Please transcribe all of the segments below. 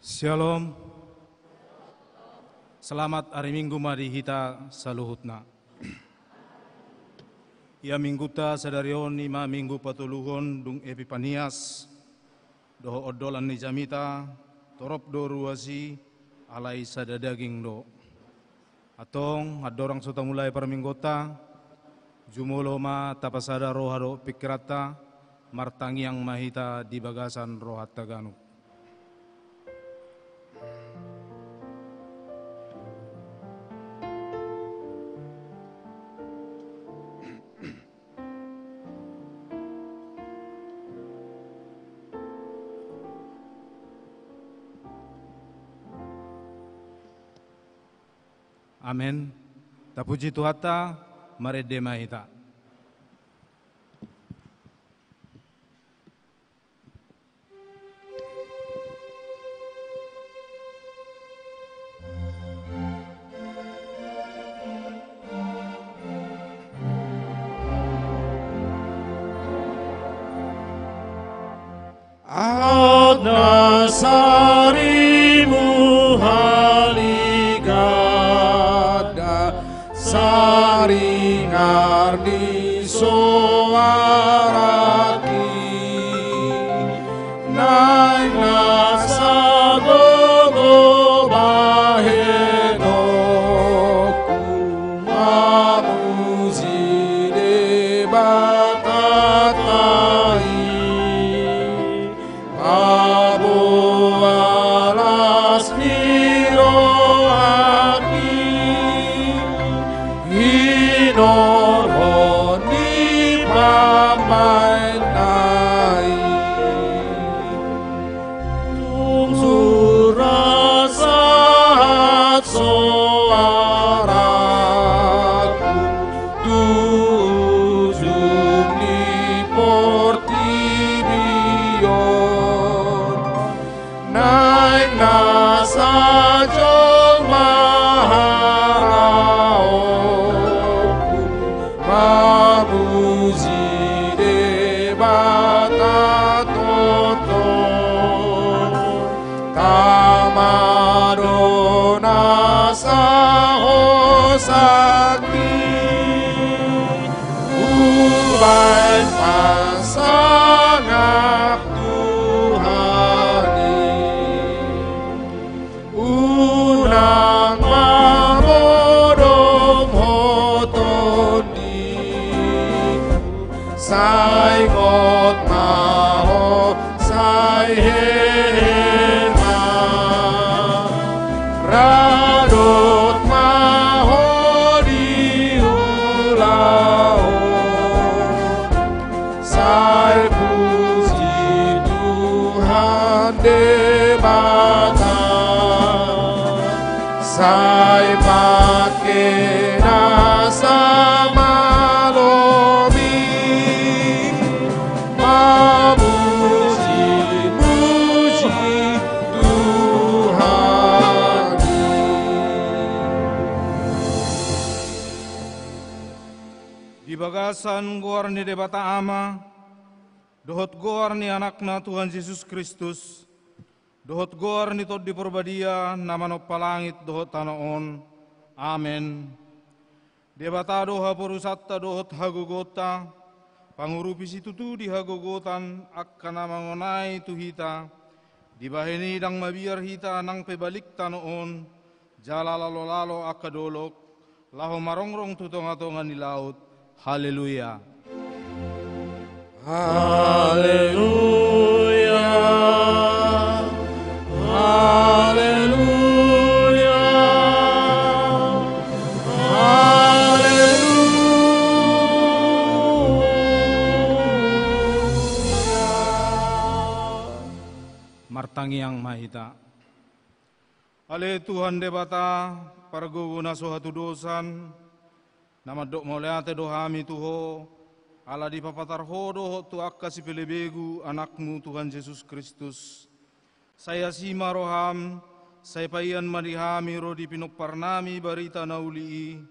Shalom. Selamat hari Minggu mari kita saluhutna. Ya minggu ta sadarion ima minggu patuluhon dung Epipanias doho odolan ni jamita torop do ruasi alai sadadaging do. Atong adorang suta mulai parminggota jumulo ma tapasada rohado pikirata martangiang mahita di bagasan rohat Taganuk. Amen. Tapuji Tuhata, marede mahita. Adna sarimu haligada saringar di soaraki nai nasa gogo bahenoku mamuzi debatatai alas nirohani hinorhoni pamainai tungsur rasahat soaraku tujung di portibion naik nasa jol maharaoku mabuzi debata toto tamadona sahosaki ubai pasangak Tuhani unang marodom hotoniku sai ngot maho sai hema radot maho diulao sai puji Tuhan debata sai pake nasa malobi mamuji Tuhani. Di bagasan goar ni debata ama, dohot goar ni anakna Tuhan Yesus Kristus, dohot goar ni tod di porbadia namano palangit dohot tanaon. Amen. Debata doha porusatta dohot hagogota, pangurupi situtu di hagogotan akkana mangonai tuhita, di baheni dang mabiar hita nang pebalik tanoon, jala lalo-lalo akadolok, laho marongrong tutongatongan di laut. Haleluya. Haleluya, haleluya, haleluya. Martangiang mahita. Ale Tuhan debata parguguna sohatu dosan, nama dok moleate dohami tuho, ala di papatar hodo tu akka si pelebegu anakmu Tuhan Yesus Kristus. Saya sima roham, saya payan marihami rodi pinok parnami barita nauli.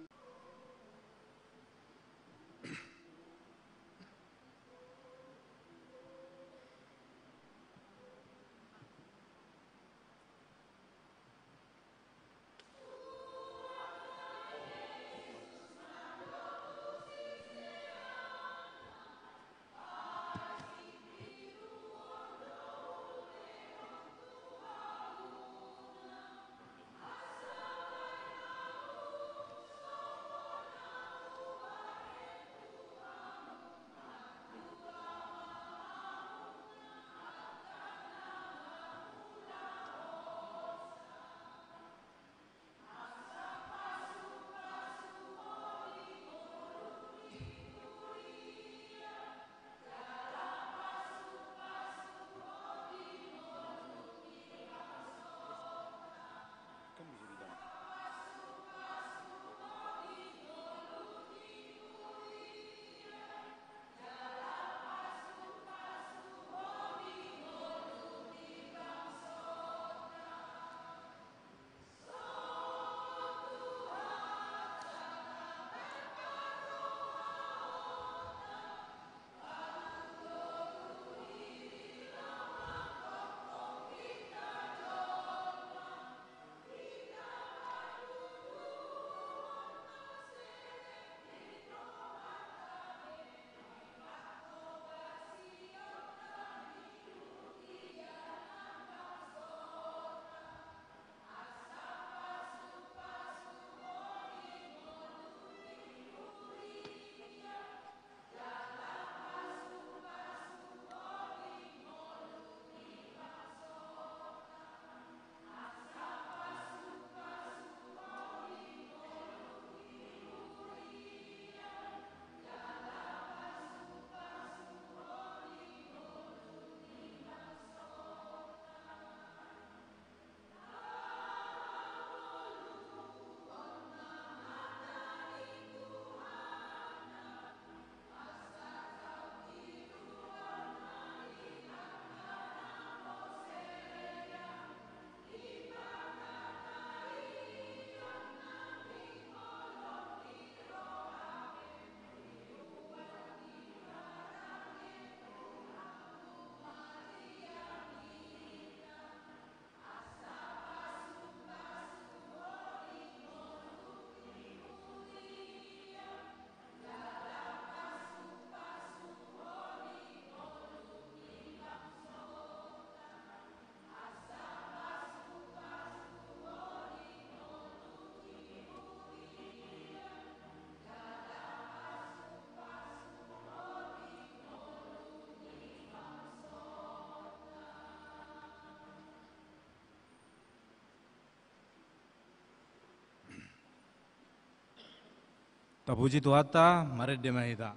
Tapuji Tuhata, mari demahita.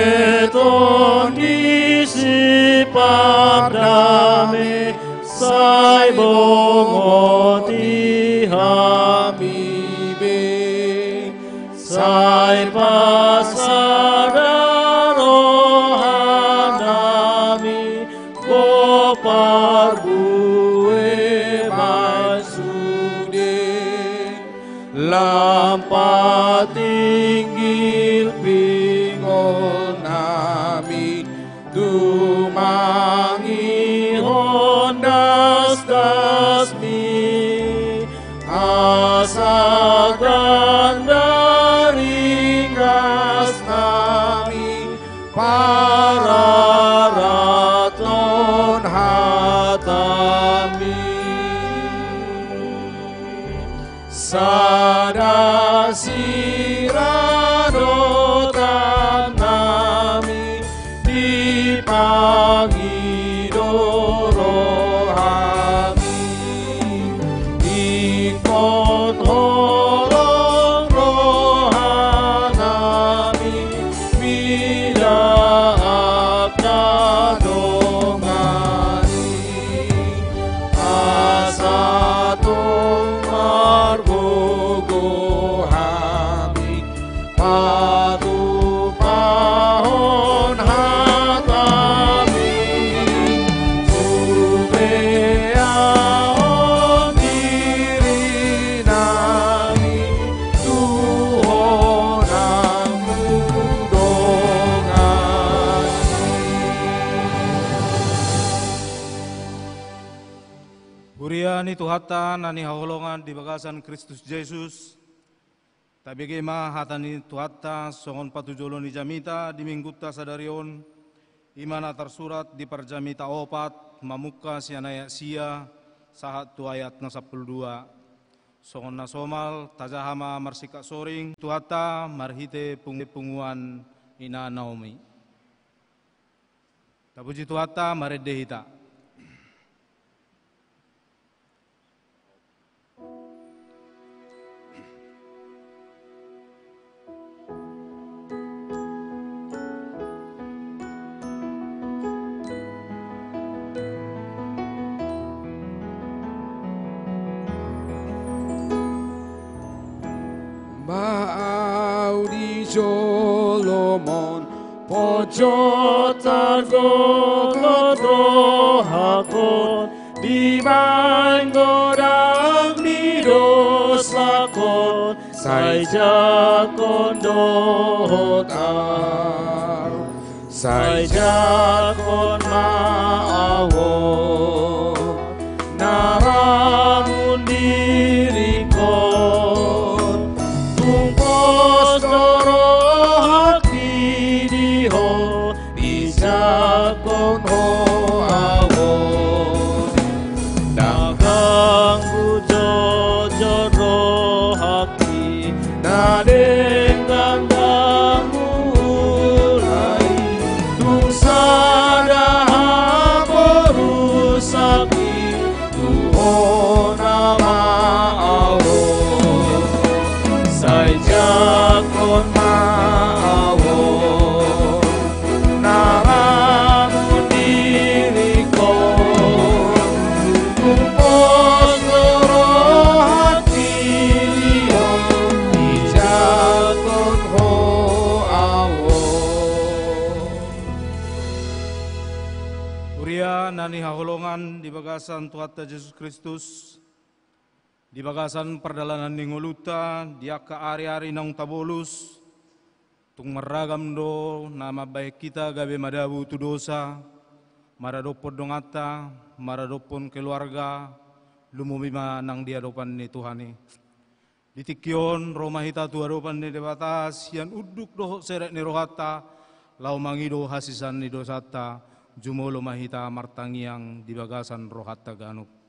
Aleton disipat dame sai bongoti hamibe sai pasada rohanami gopar bue masude lampa tinggil pingon nami dumangi hondas dasmi asagan dari gas nami para raton hatami sada siradotan nami dipangidoro hami ikon holong rohanami midaak nadongani asatong margogo hami patupahon hatami sumeaon diri nami Tuhon ang mundongan. Huriani Tuhata nani haholongan di bagasan Kristus Yesus. Tabigi ma hatani Tuhata songon patujolo ni jamita di mingguta sadarion. Imana tersurat di perjamita opat mamuka sianaya sia sahat tu ayat na 12. Songon nasomal tajahama marsika soring Tuhata marhite punguan ina Naomi. Tapuji Tuhata maredehita. Maudi Solomon pojotan gogodro hakon di manggodang di doslakon sai jakon dohotar sai jakon maawon naramun dirikon tungkos doro hati diho dijakon ho awon dagang bujojoro hati nadeng gandang mulai tung sadaha porusaki tuhon nama awon sai jakon maawon naramun dirikon tumpos loro hati liyo dijakon ho awon. Uria nani haholongan di bagasan Tuhata Yesus Kristus. Di bagasan perdalanan ningoluta, diaka ari-ari nang tabolus, tung meragam do nama baik kita gabe madabu tu dosa, maradopon dongata, maradopon keluarga, lumumima nang diadopan ni Tuhani. Ditikyon romahita tu adopan ni debatas, yan uduk doh seret ni rohata, lau mangido hasisan ni dosata, jumolo mahita martangiang di bagasan rohata ganup.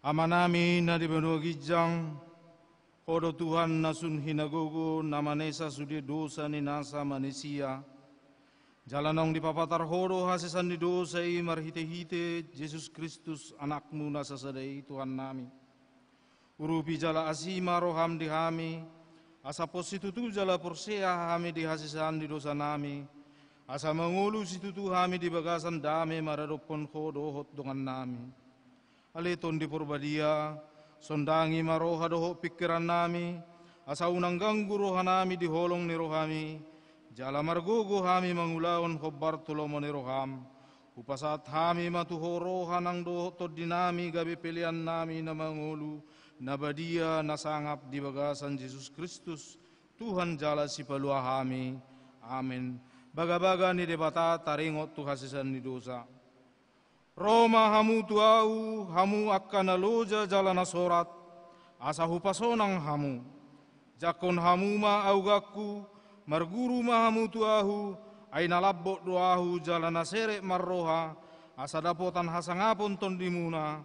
Ama nami na di benua gijang, kodo Tuhan nasun hinagogo namanesa sudi dosa ni nasa manusia. Jalanong di papatar hodo hasisan di dosa i marhite-hite Yesus Kristus anakmu nasasadai Tuhan nami. Urupi jala asima roham di hami, asa positutu jala porsea hami di hasisan di dosa nami. Asa mengulu situtu hami di bagasan dame maradopon hodo hot dengan nami. Aleton di purbadia, sondangi maroha doho pikiran nami, asa unang ganggu roha nami di holong ni rohami, jala margogo hami mangulaon hobar tulomo ni roham, upasat hami matuho roha nang doho to dinami gabi pilihan nami na mangulu, nabadia nasangap di bagasan Yesus Kristus, Tuhan jala si palua hami, amin. Baga-baga ni debata taringot tu hasisan ni dosa. Roma hamu tuau, hamu akan aloja jalana sorat, asa hupasonang hamu. Jakon hamu ma augaku, marguru ma hamu tuahu, ay nalabot doahu jalana serek marroha, asa dapotan hasangapon ton dimuna,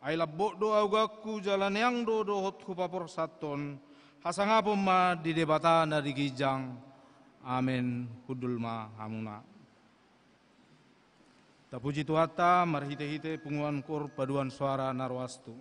ay labot do augaku jalan yang do dohot hupapor saton, hasangapon ma di debata na di gijang. Amin. Hudulma hamuna. Tapuji Tuhata, marhite-hite punguan kur paduan suara narwastu.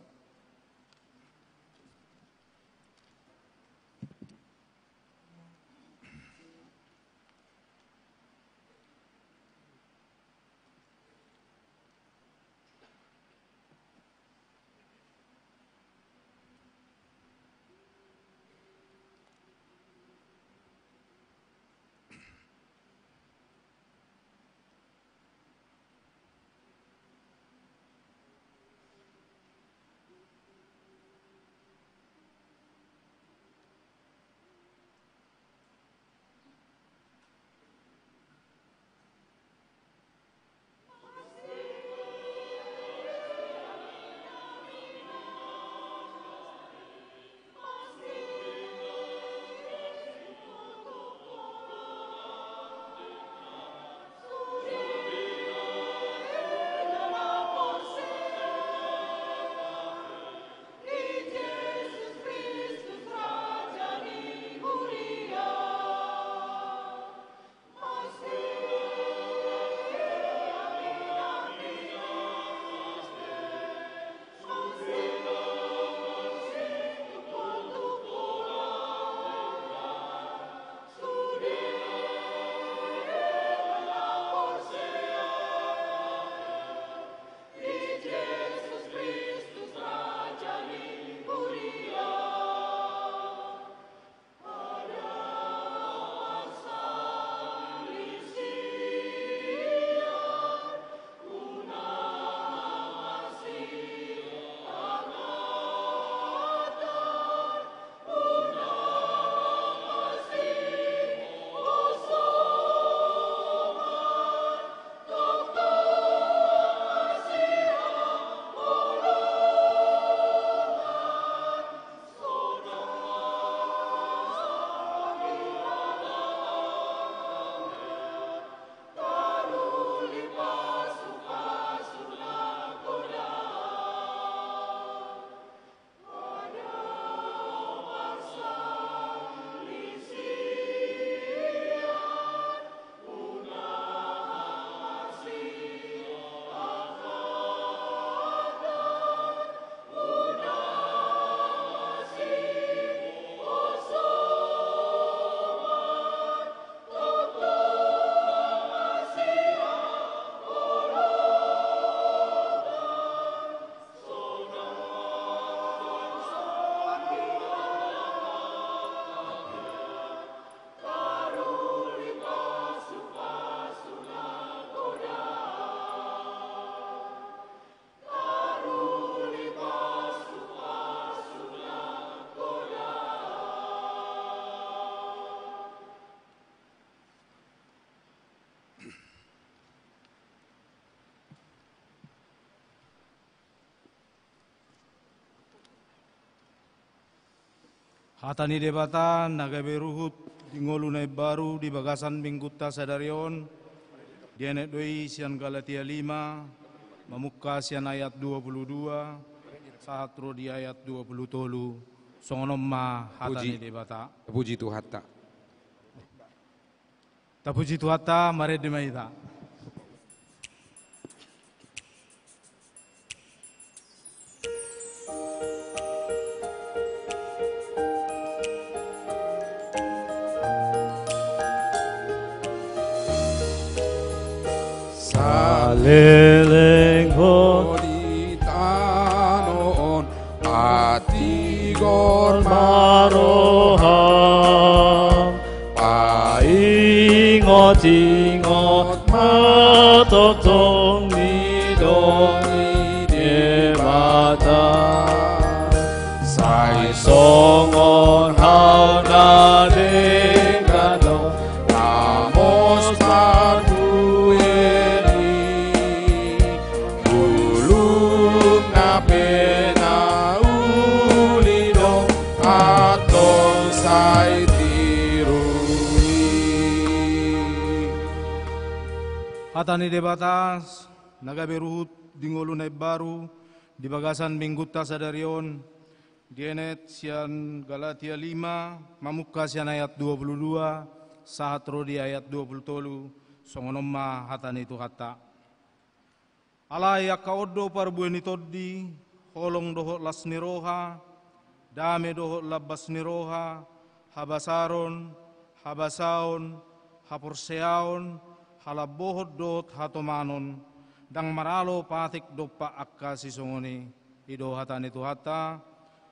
Hatani debata nagabe ruhut di ngolunai baru di bagasan Bingkutta Sadarion di anet doi sian Galatia 5 memukka sian ayat 22 Sahatro di ayat 20 tolu. Songonom ma hatani debata. Puji Tuhan tak. Tapuji Tuhan mare dimaita. Lelengkot Tanoon ati gor maroha paingot-ingot matotong nidong debata sai songon hau na dengkado namos Hatani debatas, nagaberuhut dingolu na baru, di bagasan mingguta sadarion, dienet sian Galatia 5, mamukka sian ayat 22, sahatro di ayat 23, songonomma hatani itu kata. Alai akaodo parbueni toddi, holong dohot las niroha, dame dohot labas niroha, habasaron, habasaon, haporseaon, halabohod dot hatomanon, dang maralo patik dopa akka sisongoni, ido hatani tu hata,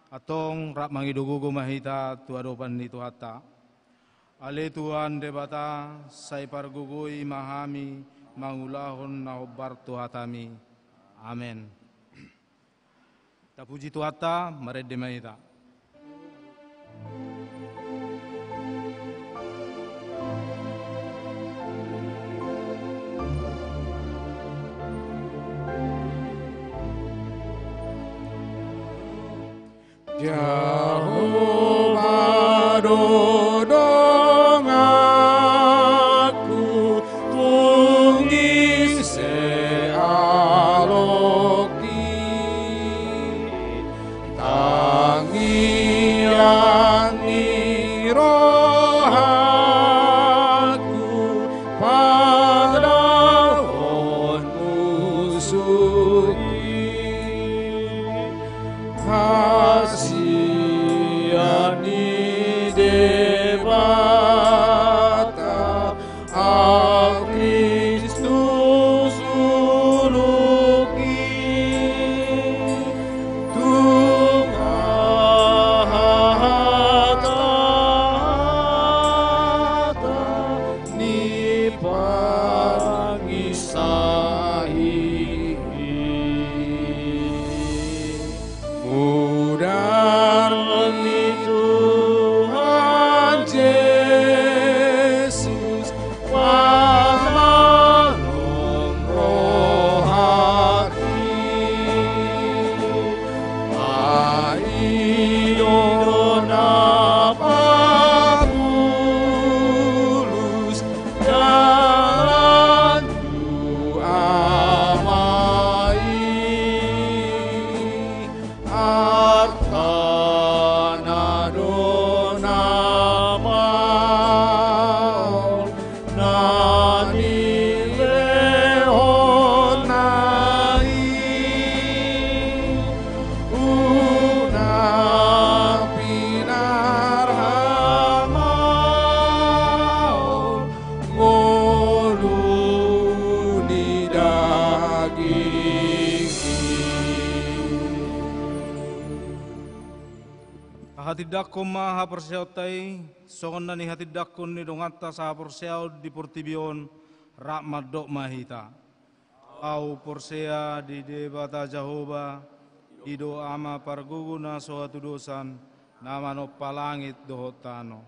atong rak mangidugugo mahita tuadopan ni tu hata. Ale Tuhan debata, say pargugui mahami, mangulahon na hobar tu hatami. Amen. Tapuji tu hata, mared mahita. Jehovah dodong aku tunggi sealoki tangian ni rohaku padahon musuhi Hasiani debata al Kristus uluki Tuhan ni pangisahi Mudahni Tuhan Yesus pamanon rohani Aidon apamulus dan tu amai Artana dona maon nani lehon nai una pinar hamaon ngolu di daging Hatidakko maha persyaotai, songon nani hatidakko ni dongata saha persyao di portibion, rakmat dok mahita. Au porsea di debata Jehovah, ido ama parguguna sohatu dosan, nama no palangit dohotano.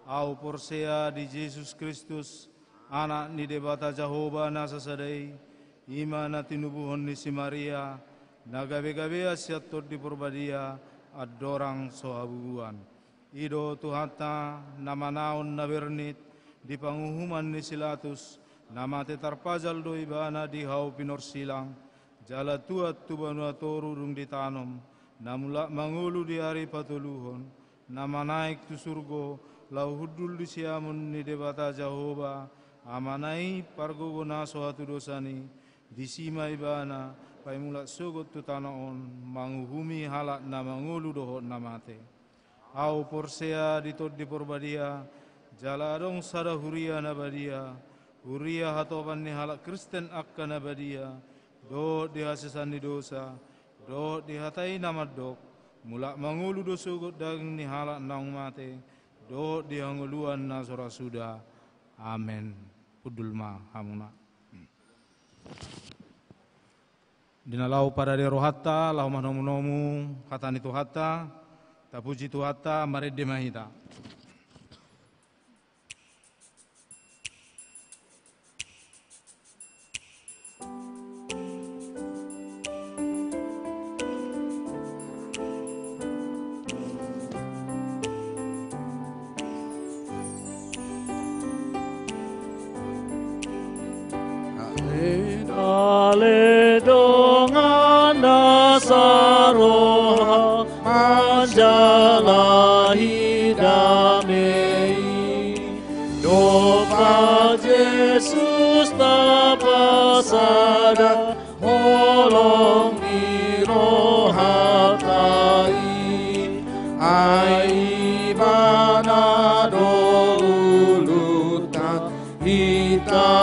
Au porsea di Yesus Kristus, anak ni debata Jehovah nasa sadai, ima na tinubuhon ni si Maria, nagabe-gabe asyatot di porbadia, adorang sohabuan. Ido tuhata nama naon na bernit di panguhuman ni Silatus nama tetarpajal do ibana di hau pinorsilang jala tuat tu banua toru dung ditanom, namula mangulu di hari patuluhon, nama naik tu surgo, lau hudul di siamun ni debata Jehovah, amanai pargo gona suatu dosani, disima ibana, pai mulat sogot tu tanaon, manguhumi halak na mangulu dohot namate. Au porsea ditot di porbadia, jala dong sada huria nabadia, huria hatoban ni halak Kristen akka nabadia, do dihasesan di dosa, do dihatai namadok, mulak mangulu dosugot daging ni halak naung mate, do dihanguluan na sora sudah. Amen. Pudulma hamuna. Dinalau pada di rohata, lau mahnomu kata ni tuhata, tapuji tuhata, mari demahita. Ale dengan nasaroha manjalahi damai doa Yesus tapasada holong di rohatai ai mana dolutan kita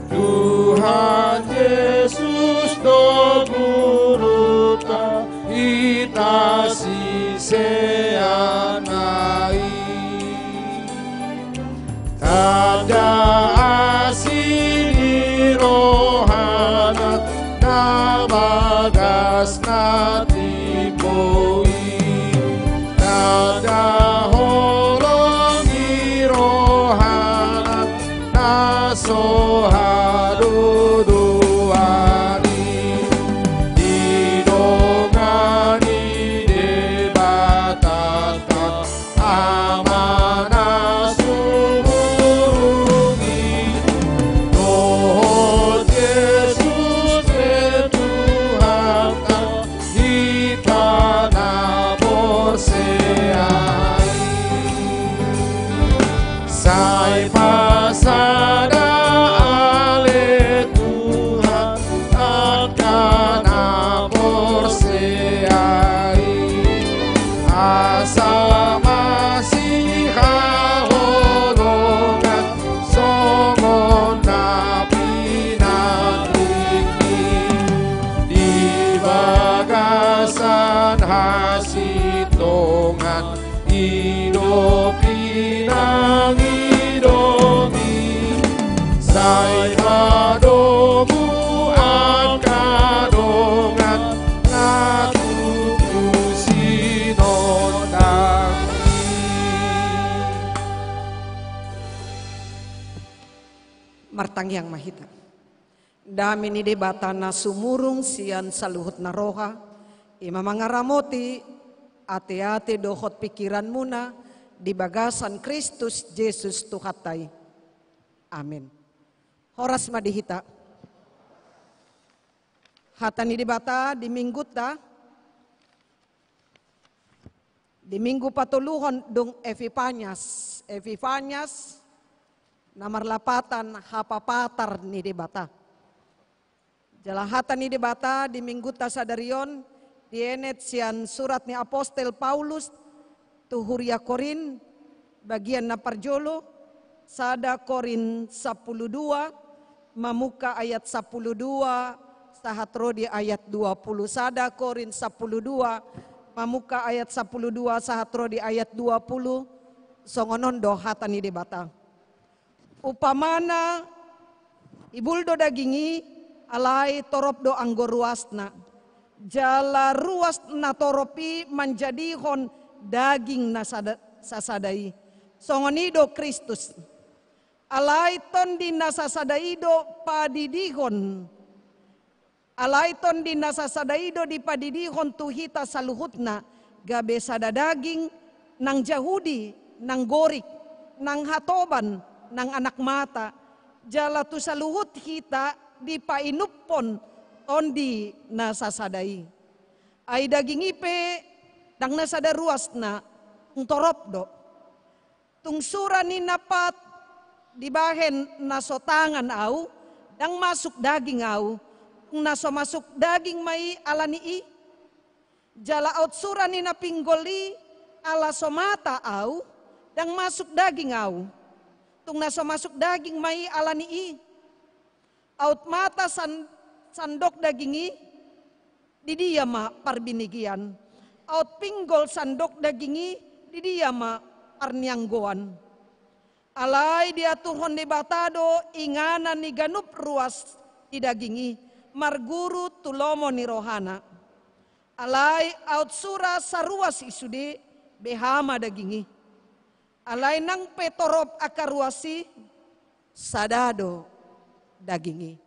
Tuhan Yesus do guruta ita siseanai tada asini rohanat nabagas natipoi tada sohado doani didongani debatata amana sumurungi dohot Yesus Tuhan kita nabor seai sai pasada hasitongan hidup inang hidomi sai padomu angkadongan ngatutu sinodami. Martang yang mahita dami ni debatana sumurung sian saluhut naroha ima mangaramoti ate-ate dohot pikiran muna di bagasan Kristus Yesus Tuhatai. Amin. Horas madihita. Hatani dibata di mingguta. Di minggu patuluhon dong Epifanias. Epifanias nomor 8 hapapatar ni dibata. Jalahatan ni dibata di mingguta sadarion dienet sian surat ni apostel Paulus tuhuria Korin bagian na parjolo sada Korin 12 mamuka ayat 12 sahatrodi ayat 20 sada Korin 12 mamuka ayat 12 sahatrodi ayat 20 songonondo hatani debata upamana ibuldo dagingi alai torop do anggor ruasna jala ruas na toropi menjadihon daging na sasadai songonido Kristus alaiton di nasasadaido padidihon alaiton di nasasadaido di padidihon tuhita saluhutna gabe sada daging nang Yahudi nang gorik nang hatoban nang anak mata jala tu saluhut kita di painupon tondi nasasadai. Ai daging ipe dang nasada ruas na torop do. Tung sura ni napat dibahen nasotangan au dang masuk daging au. Tung naso masuk daging mai alani i. Jala out sura ni napinggoli ala somata au dang masuk daging au. Tung naso masuk daging mai alani i. Out mata sandok dagingi di dia ma parbinigian. Out pinggol sandok dagingi di dia ma parnianggoan. Alai dia turhon de batado ingana ni ganup ruas di dagingi. Marguru tulomo ni rohana. Alai out sura saruas isude behama dagingi. Alai nang petorop akaruasi sadado dagingi.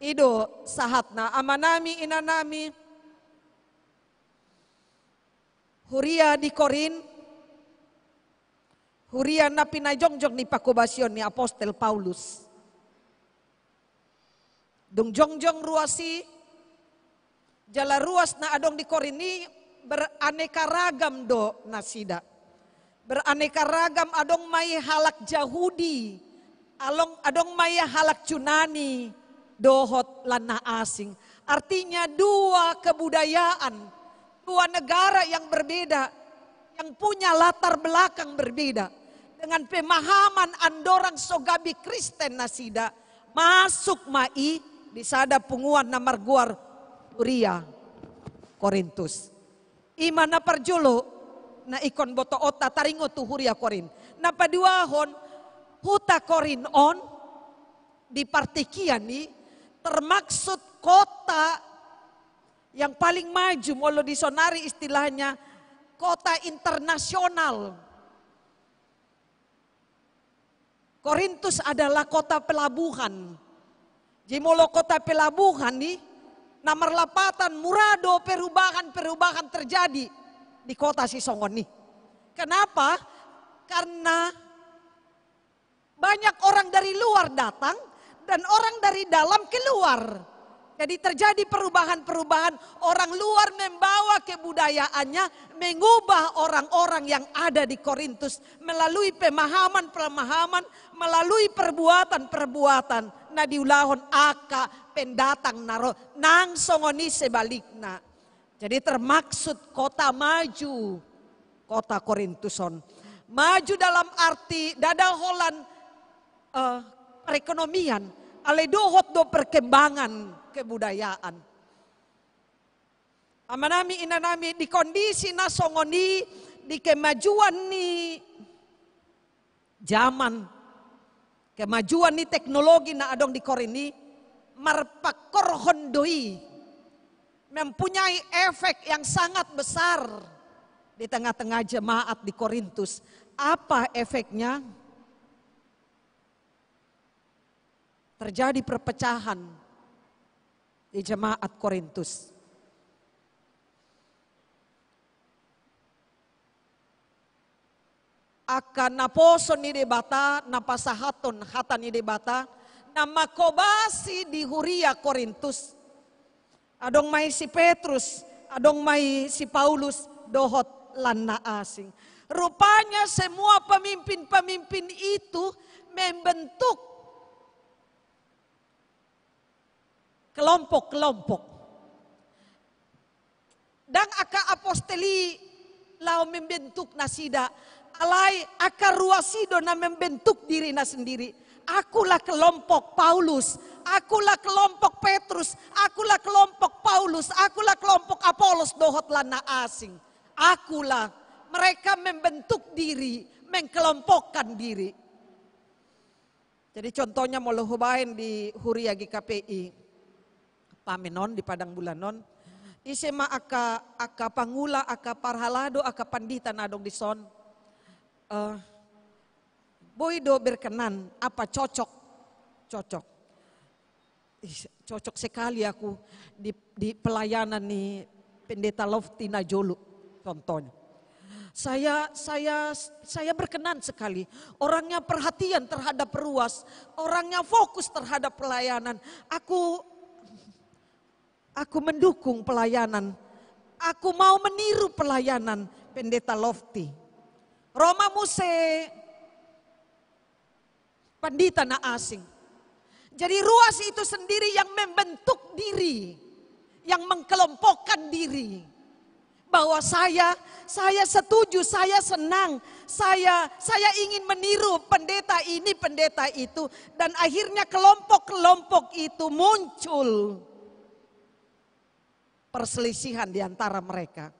Ido sahatna amanami inanami huria di Korin. Huria na pinajongjong ni pakubasyon ni Apostel Paulus. Dung jongjong ruasi jala ruas na adong di Korin ni beraneka ragam do nasida. Beraneka ragam adong may halak Yahudi, adong may halak Yunani, dohot lana asing. Artinya dua kebudayaan, dua negara yang berbeda, yang punya latar belakang berbeda. Dengan pemahaman andorang sogabi Kristen nasida, masuk mai di sada punguan na marguar Huria Korintus. Ima na parjulo na ikon boto ota taringo tu Huria Korin. Na paduahon huta Korin on di partikian ni termaksud kota yang paling maju, molo disonari istilahnya kota internasional. Korintus adalah kota pelabuhan. Jadi molo kota pelabuhan nih, nomor lapatan murado perubahan terjadi di kota Sisongon nih. Kenapa? Karena banyak orang dari luar datang dan orang dari dalam keluar. Jadi terjadi perubahan-perubahan, orang luar membawa kebudayaannya, mengubah orang-orang yang ada di Korintus melalui pemahaman-pemahaman, melalui perbuatan-perbuatan. Nah diulahon aka pendatang naro nang songoni sebalikna. Jadi termaksud kota maju, kota Korintuson. Maju dalam arti dadal holan perekonomian, aledohot do perkembangan kebudayaan. Amanami inanami di kondisi nasongoni, di kemajuan ni zaman, kemajuan ni teknologi na adong di Korini, marpakor hondoi, mempunyai efek yang sangat besar di tengah-tengah jemaat di Korintus. Apa efeknya? Terjadi perpecahan di jemaat Korintus. Akan naposo ni debata, napasahaton hata ni debata, na makobasi di Huria Korintus. Adong may si Petrus, adong may si Paulus, dohot lana asing. Rupanya semua pemimpin-pemimpin itu membentuk kelompok-kelompok. Dan aka aposteli lau membentuk nasida, alai aka ruasido na membentuk diri na sendiri. Akulah kelompok Paulus, akulah kelompok Petrus, akulah kelompok Paulus, akulah kelompok Apolos dohot lana asing. Akulah, mereka membentuk diri, mengkelompokkan diri. Jadi contohnya mau hubain di Huria GKPI. Pamenon di Padang Bulanon, isema aka pangula, aka parhalado, aka pandita nadong dison. Boydo berkenan, apa cocok? Cocok sekali aku di pelayanan nih Pendeta Lofti Najolo contohnya. Saya berkenan sekali. Orangnya perhatian terhadap ruas, orangnya fokus terhadap pelayanan. Aku mendukung pelayanan. Aku mau meniru pelayanan Pendeta Lofty. Roma Muse, Pandita na asing. Jadi ruas itu sendiri yang membentuk diri, yang mengkelompokkan diri. Bahwa saya setuju, saya senang, saya ingin meniru pendeta ini, pendeta itu. Dan akhirnya kelompok-kelompok itu muncul. Perselisihan di antara mereka.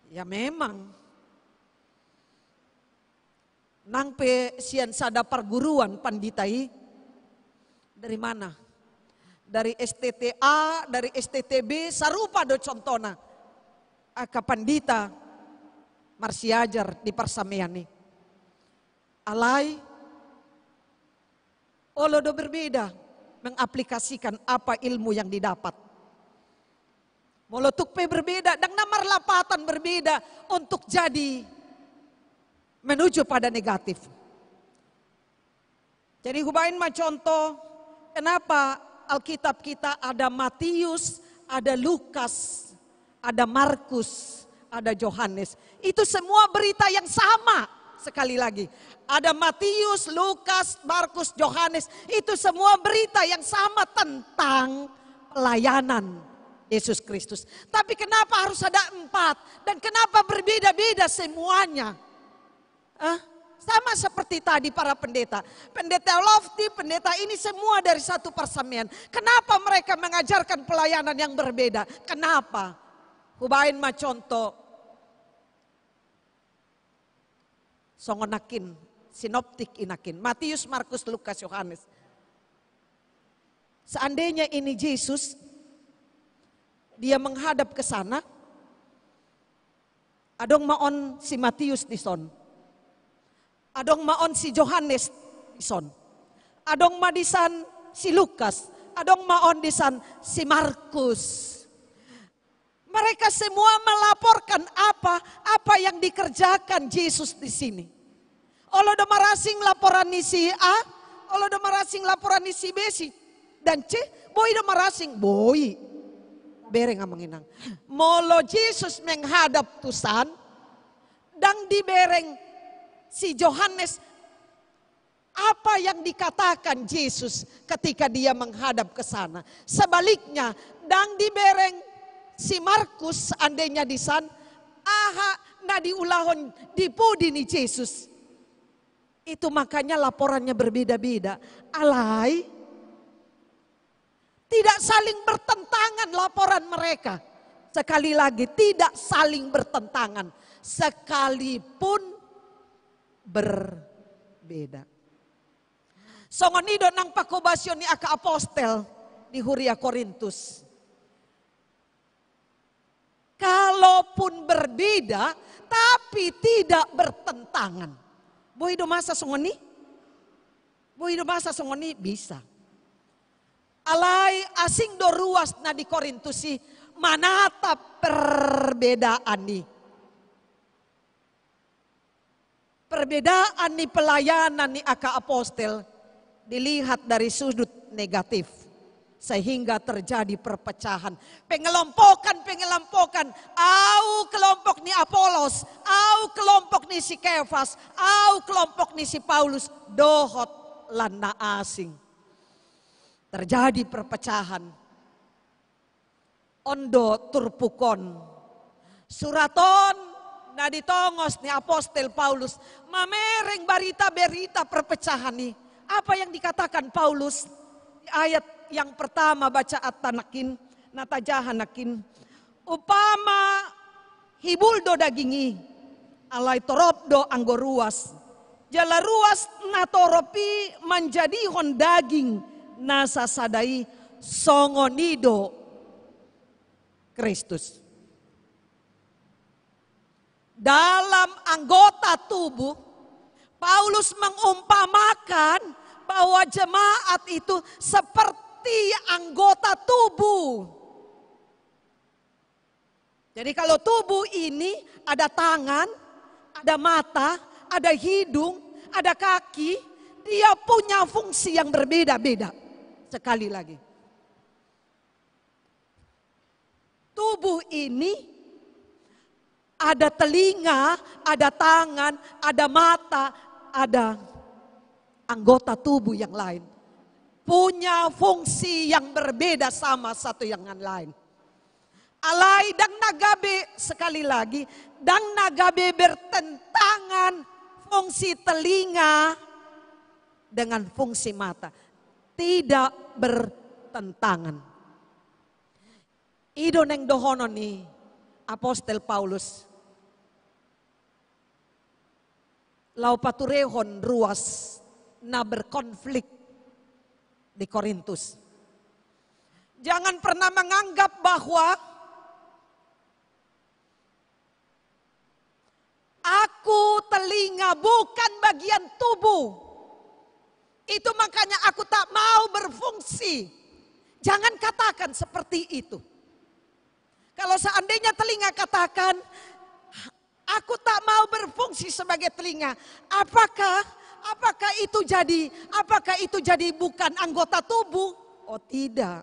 Ya memang. Nang pe sian sada perguruan panditai. Dari mana? Dari STTA, dari STTB, sarupa do contohnya. Aka pandita marsiajar di Parsameani. Alai, olodo berbeda mengaplikasikan apa ilmu yang didapat. Molotukpe berbeda dan namar lapatan berbeda untuk jadi menuju pada negatif. Jadi hubain mah contoh kenapa Alkitab kita ada Matius, ada Lukas, ada Markus, ada Yohanes. Itu semua berita yang sama sekali lagi. Ada Matius, Lukas, Markus, Yohanes. Itu semua berita yang sama tentang pelayanan Yesus Kristus. Tapi kenapa harus ada 4? Dan kenapa berbeda-beda semuanya? Sama seperti tadi para pendeta. Pendeta Lofty, pendeta ini semua dari satu Parsamean. Kenapa mereka mengajarkan pelayanan yang berbeda? Kenapa? Hubain mah contoh. Songonakin, sinoptik inakin. Matius, Markus, Lukas, Yohanes. Seandainya ini Yesus, dia menghadap ke sana. Adong maon si Matius di son. Adong maon si Yohanes di son. Adong madisan si Lukas. Adong maon disan si Markus. Mereka semua melaporkan apa yang dikerjakan Yesus di sini. Olo do marasing laporan ni si A, olo do marasing laporan ni si B, si dan C, boy do marasing boy. Bereng ang manginang. Molo Jesus menghadap tusan, dang dibereng si Yohanes apa yang dikatakan Yesus ketika dia menghadap ke sana. Sebaliknya, dang dibereng si Markus andainya di san, na diulahon dipudi ni Yesus. Itu makanya laporannya berbeda-beda. Alai, tidak saling bertentangan laporan mereka. Sekali lagi tidak saling bertentangan. Sekalipun berbeda. Songonido nang pakobasyon ni aka apostel di Huria Korintus. Kalaupun berbeda tapi tidak bertentangan. Boy do masa songoni? Boy do masa songoni bisa. Alai asing do ruas na di Korintusi manata perbedaan ni. Perbedaan ni pelayanan ni aka apostel dilihat dari sudut negatif. Sehingga terjadi perpecahan. Pengelompokan. Au kelompok ni Apolos. Au kelompok ni si Kefas. Au kelompok ni si Paulus. Dohot lana asing. Terjadi perpecahan. Ondo turpukon. Suraton na ditongos ni Apostel Paulus. Mamereng berita-berita perpecahan nih. Apa yang dikatakan Paulus? Di ayat yang pertama baca at-tanakin. Natajahanakin. Upama hibuldo dagingi. Alay toropdo anggo ruas. Jala ruas natoropi menjadi daging. Nasa sadai songonido Kristus. Dalam anggota tubuh, Paulus mengumpamakan bahwa jemaat itu seperti anggota tubuh. Jadi kalau tubuh ini ada tangan, ada mata, ada hidung, ada kaki. Dia punya fungsi yang berbeda-beda. Sekali lagi. Tubuh ini ada telinga, ada tangan, ada mata, ada anggota tubuh yang lain. Punya fungsi yang berbeda sama satu yang lain. Alai dan nagabe, sekali lagi, dan nagabe bertentangan fungsi telinga dengan fungsi mata. Tidak bertentangan. Ido neng dohono ni Apostel Paulus. Lau paturehon ruas na berkonflik di Korintus. Jangan pernah menganggap bahwa aku telinga bukan bagian tubuh. Itu makanya aku tak mau berfungsi. Jangan katakan seperti itu. Kalau seandainya telinga katakan, aku tak mau berfungsi sebagai telinga. Apakah itu jadi bukan anggota tubuh? Oh tidak.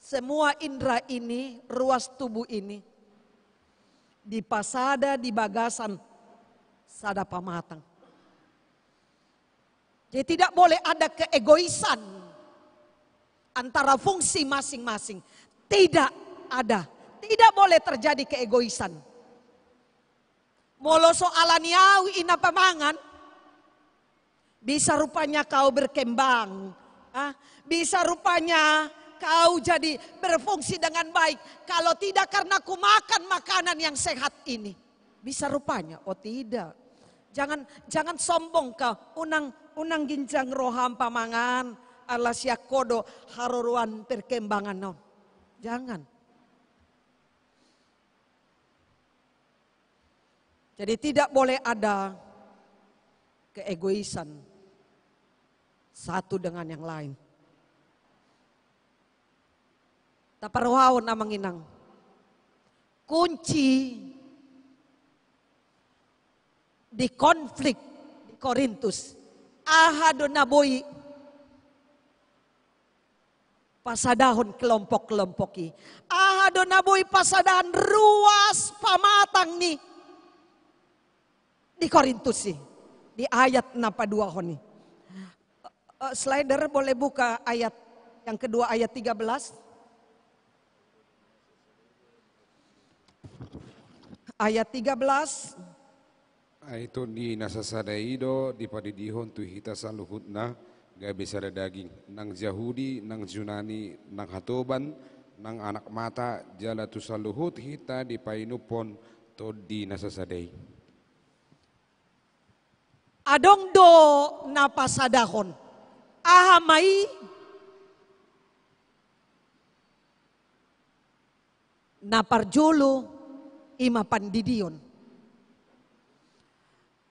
Semua indera ini, ruas tubuh ini, di pasada, di bagasan, sada pamatang. Jadi tidak boleh ada keegoisan antara fungsi masing-masing. Tidak ada. Tidak boleh terjadi keegoisan. Molo soalan yau ina pamangan, bisa rupanya kau berkembang. Bisa rupanya kau jadi berfungsi dengan baik. Kalau tidak karena ku makan makanan yang sehat ini. Bisa rupanya, oh tidak. Jangan sombong kau, unang ginjang roham pamangan, alas yakodo haruruan perkembangan no. Jangan. Jadi tidak boleh ada keegoisan satu dengan yang lain. Taparwawon namang inang. Kunci di konflik di Korintus. Ahado naboy pasadahon kelompok-kelompoki. Ahado naboy pasadahan ruas pamatang ni. Di Korintus sih. Di ayat napa dua honi. Slider boleh buka ayat yang kedua ayat 13. Ayat 13. Ito ni nasasadaido di padidihon tu hita sa luhut na gabi sa daging nang Yahudi, nang Yunani, nang hatoban, nang anak mata jala tu sa luhut hita di painupon to di nasasaday. Adong do napasadahon. Ahamay naparjulo ima pandidion.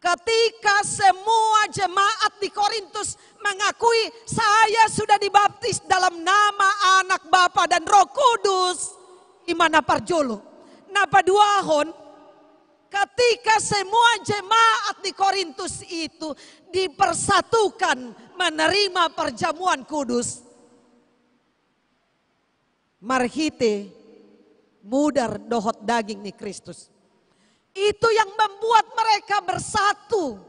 Ketika semua jemaat di Korintus mengakui saya sudah dibaptis dalam nama Anak, Bapa dan Roh Kudus, imana parjolo. Napaduahon. Ketika semua jemaat di Korintus itu dipersatukan menerima perjamuan kudus. Marhite mudar dohot daging ni Kristus. Itu yang membuat mereka bersatu.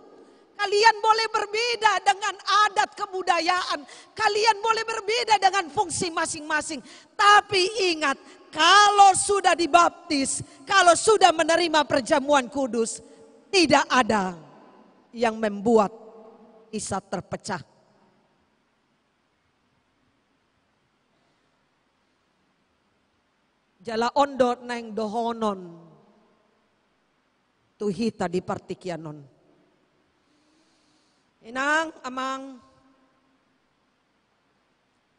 Kalian boleh berbeda dengan adat kebudayaan. Kalian boleh berbeda dengan fungsi masing-masing. Tapi ingat, kalau sudah dibaptis, kalau sudah menerima perjamuan kudus, tidak ada yang membuat isa terpecah. Jala ondo neng dohonon, tuhita di partikianon. Inang, amang,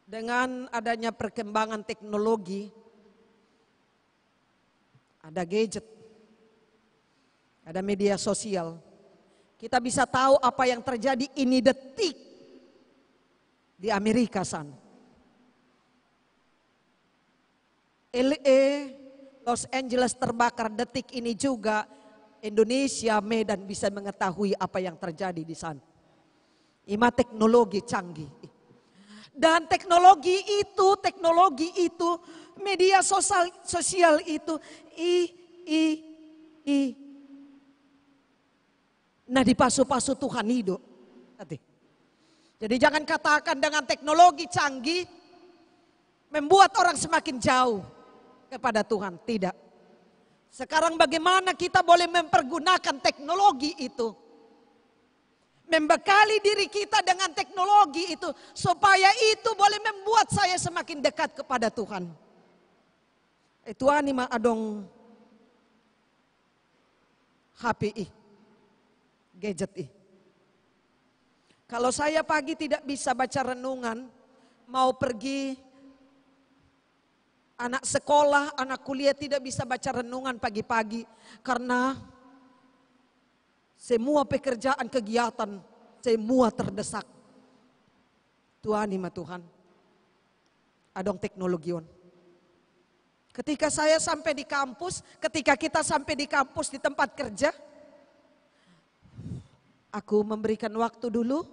dengan adanya perkembangan teknologi, ada gadget, ada media sosial. Kita bisa tahu apa yang terjadi ini detik di Amerika sana. LA Los Angeles terbakar, detik ini juga Indonesia, Medan bisa mengetahui apa yang terjadi di sana. Ima teknologi canggih. Dan teknologi itu, media sosial itu, nah dipasu-pasu Tuhan hidup. Jadi jangan katakan dengan teknologi canggih membuat orang semakin jauh kepada Tuhan. Tidak. Sekarang bagaimana kita boleh mempergunakan teknologi itu. Membekali diri kita dengan teknologi itu. Supaya itu boleh membuat saya semakin dekat kepada Tuhan. Itu anima adong HP gadget. Kalau saya pagi tidak bisa baca renungan, mau pergi anak sekolah, anak kuliah tidak bisa baca renungan pagi-pagi karena semua pekerjaan kegiatan semua terdesak. Tuhan ima Tuhan. Adong teknologi on. Ketika saya sampai di kampus, ketika kita sampai di kampus di tempat kerja, aku memberikan waktu dulu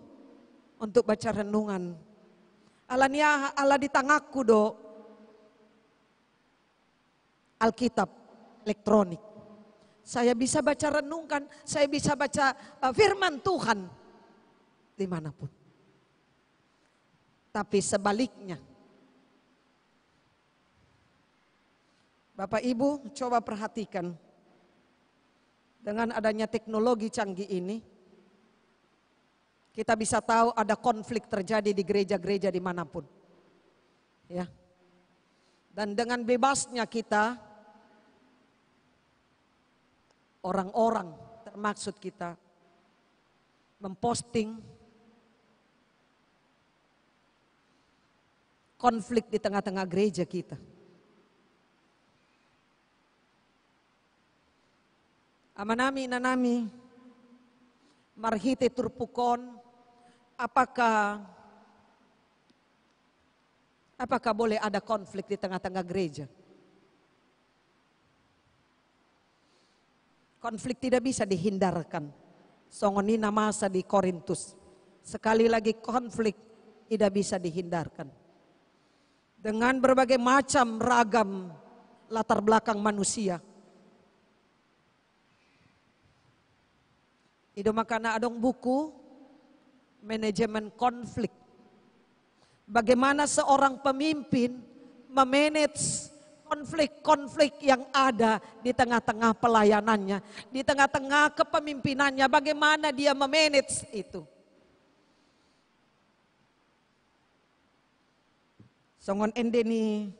untuk baca renungan. Allah di tanganku do Alkitab elektronik. Saya bisa baca renungkan, saya bisa baca firman Tuhan dimanapun. Tapi sebaliknya, Bapak Ibu coba perhatikan. Dengan adanya teknologi canggih ini, kita bisa tahu ada konflik terjadi di gereja-gereja dimanapun. Ya. Dan dengan bebasnya kita, orang-orang termaksud kita memposting konflik di tengah-tengah gereja kita. Amanami nanami marhite turpukon, apakah boleh ada konflik di tengah-tengah gereja? Konflik tidak bisa dihindarkan. Songonina masa di Korintus. Sekali lagi konflik tidak bisa dihindarkan. Dengan berbagai macam ragam latar belakang manusia. Itu makanya adong buku manajemen konflik. Bagaimana seorang pemimpin memanage konflik-konflik yang ada di tengah-tengah pelayanannya, di tengah-tengah kepemimpinannya, bagaimana dia memanage itu. Songon endeni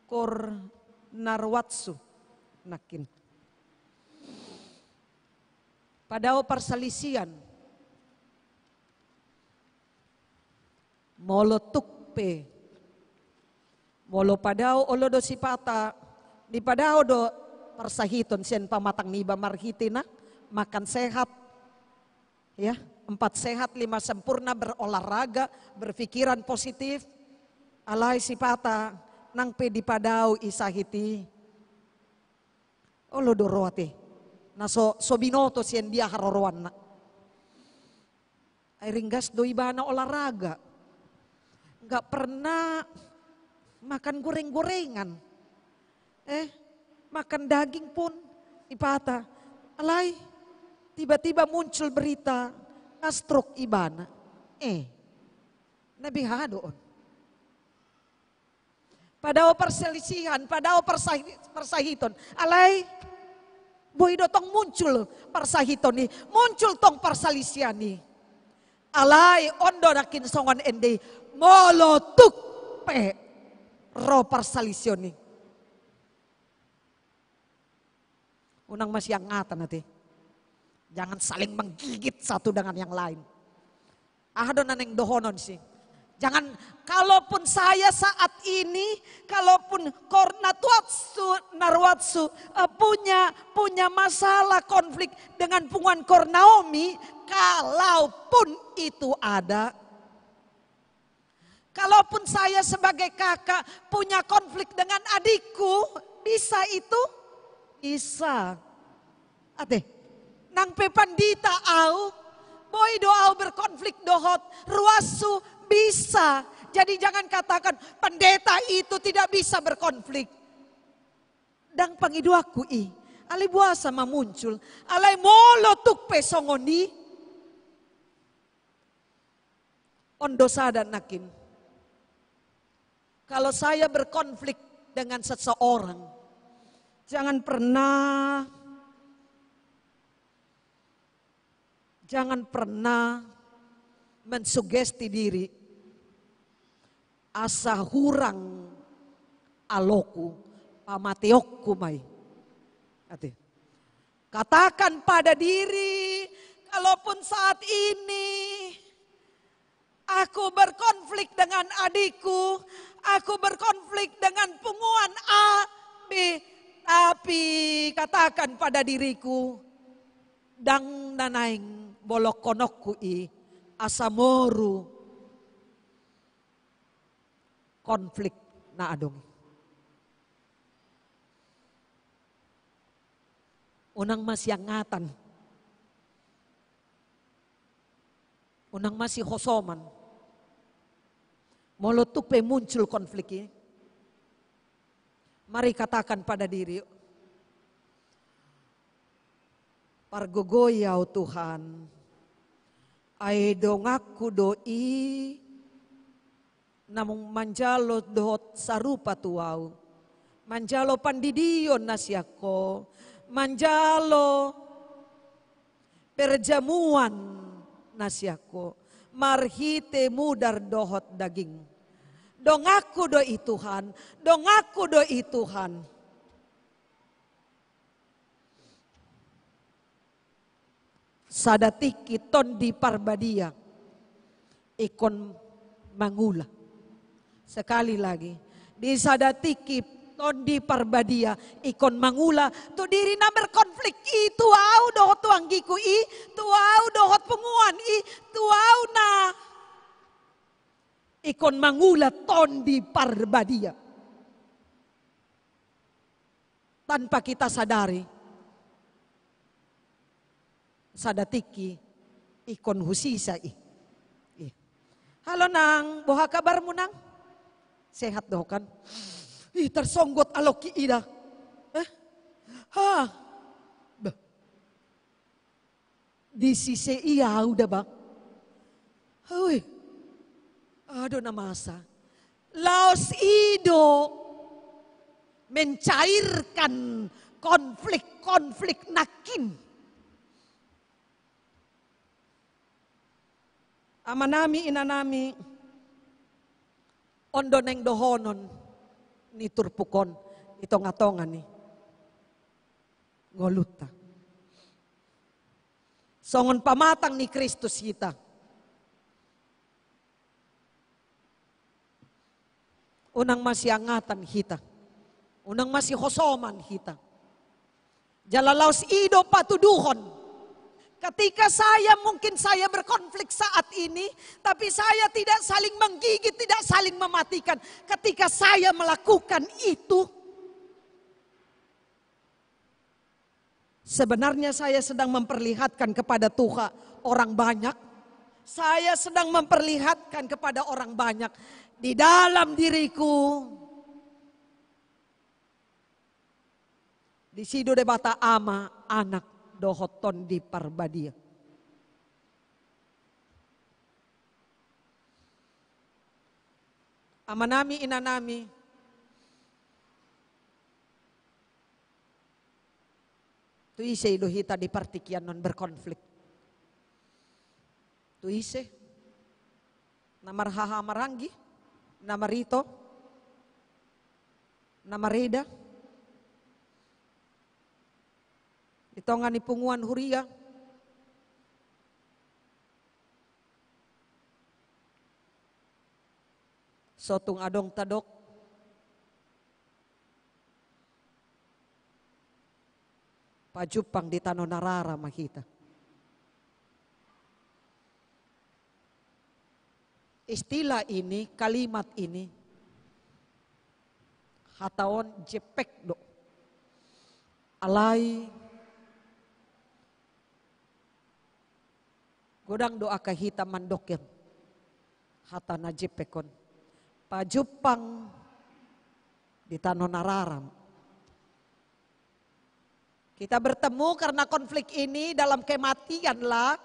kor narwatsu nakin. Padao perselisian molo tukpe molo padao olo do sipata di padao do persahiton sen pamatang niba marhitina makan sehat ya 4 sehat 5 sempurna, berolahraga, berpikiran positif alai sipata nang pe di padao isahiti olo do roate na so binoto sien dia haroroan na ay ringgas do ibana olahraga nggak pernah makan goreng-gorengan. Makan daging pun ipata. Alay, tiba-tiba muncul berita stroke ibana. Nabihado on. Padao perselisihan, padao persahiton. Alay, boy dotong muncul persahiton ni, muncul tong perselisihan ni. Alay, ondo nakin songon ende, molotuk pe. Ro persalisyon ni. Unang masyangatan natin. Jangan saling menggigit satu dengan yang lain. Ahado na neng dohonon sih. Jangan, kalaupun saya saat ini, kalaupun Kornatwatsu, Narwatsu punya masalah konflik dengan Punguan Kornaomi, kalaupun itu ada. Kalaupun saya sebagai kakak punya konflik dengan adikku, bisa itu? Bisa. Ate, nang pepandita au, boy doa berkonflik dohot, ruasu bisa. Jadi jangan katakan pendeta itu tidak bisa berkonflik. Dang pangiduaku alay buasa mamuncul, alay molo tuk pesongoni. Ondo sadar nakin. Kalau saya berkonflik dengan seseorang, jangan pernah mensugesti diri asa hurang aloku pamateokku mai. Katakan pada diri, kalaupun saat ini aku berkonflik dengan adikku, aku berkonflik dengan punguan A, B, tapi katakan pada diriku, dang nanaing bolok konokku asamoru konflik na adong. Unang masih angatan, unang masih hosoman, molotuk pe muncul konflik ini. Mari katakan pada diri, pargogoyaw Tuhan, ay dongakku doi, namong manjalo dohot sarupa tuaw, manjalo pandidion nasyako, manjalo perjamuan nasyako, marhite mudar dohot daging. Dongaku doi Tuhan, dongaku doi Tuhan. Sadatiki ton di parbadia, ikon mangula. Sekali lagi, di sadatiki ton di parbadia, ikon mangula. Tu diri na berkonflik itu au dohot tuanggiku tu au dohot penguan tu au na. Ikon mangula ton di parbadia. Tanpa kita sadari, sadatiki ikon husisa Halo nang, boha kabarmu nang? Sehat doh kan? Tersonggot aloki ida. Di sisi iya udah bang. Aduh namasa. Laos ido mencairkan konflik-konflik nakin. Amanami inanami ondo neng dohonon ni turpukon ito ngatongan ni ngoluta. Songon pamatang ni Kristus kita. Unang masih angatan kita. Unang masih hosoman kita. Jalalaos ido patuduhon. Ketika mungkin saya berkonflik saat ini, tapi saya tidak saling menggigit, tidak saling mematikan. Ketika saya melakukan itu, sebenarnya saya sedang memperlihatkan kepada Tuhan orang banyak. Saya sedang memperlihatkan kepada orang banyak di dalam diriku. Di sido debata ama anak dohoton di parbadia. Amanami inanami. Tu ise iluhita di partikian non berkonflik. Tu ise. Namarhaha maranggi. Namarito. Namareda. Itongan ni punguan huria. Sotung adong tadok. Pajupang di Tanah Narara makita. Istilah ini, kalimat ini, hataon jepek do. alai godang doa kahita mandokir hata najib pekon pajupang di tanah nararam. Kita bertemu karena konflik ini dalam kematian lah.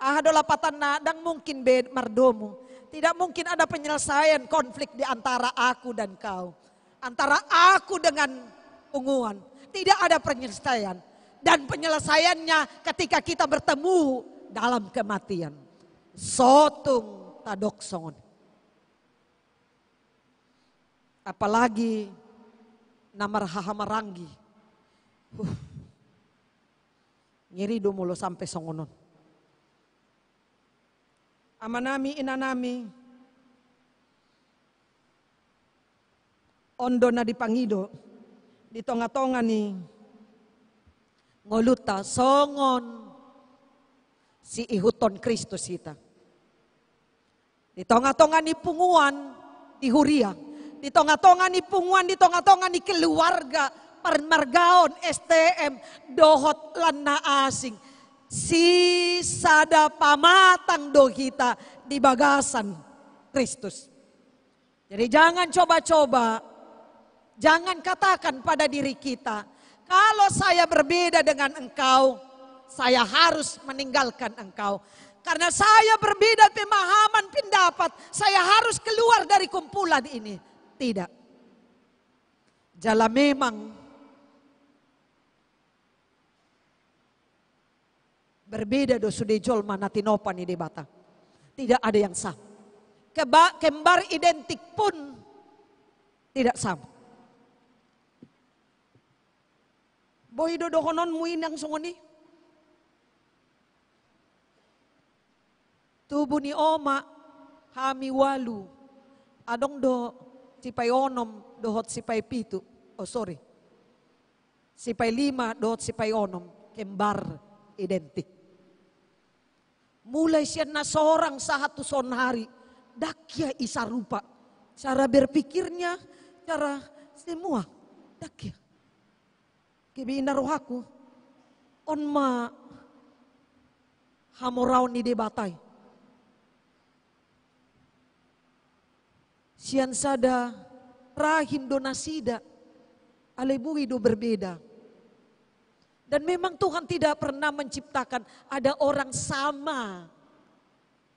Adalah patan nadang mungkin mardomu. Tidak mungkin ada penyelesaian konflik di antara aku dan kau. Antara aku dengan punguan. Tidak ada penyelesaian. Dan penyelesaiannya ketika kita bertemu dalam kematian. Sotung tadokson. Apalagi namar hahamarangi. Nyeri do mulo sampai songonon. Amanami inanami ondo na dipangido di tonga-tonga ni ngoluta songon si ihuton Kristus kita. Di tonga-tonga ni punguan di Huria, di tonga-tonga ni punguan, di tonga-tonga ni keluarga Parmargaon STM dohot lana asing si sada pamatang dohita di bagasan Kristus. Jadi jangan coba-coba, jangan katakan pada diri kita, kalau saya berbeda dengan engkau, saya harus meninggalkan engkau. Karena saya berbeda pemahaman pendapat, saya harus keluar dari kumpulan ini. Tidak. Jala memang berbeda do sude jolma natinopa ni debata. Tidak ada yang sama. Kembar identik pun tidak sama. Boy do dohonon muin yang sungoni. Tubuh ni oma hami walu. Adong do sipay onom dohot sipay pitu. Oh sorry. Sipay lima dohot sipay onom. Kembar identik. Mulai siya na seorang satu son hari. Dakya isa rupa. Cara berpikirnya, cara semua. Dakya. Kibina rohaku. On ma hamorao ni debatay. Siyan sada rahim do nasida. Alebuhi do berbeda. Dan memang Tuhan tidak pernah menciptakan ada orang sama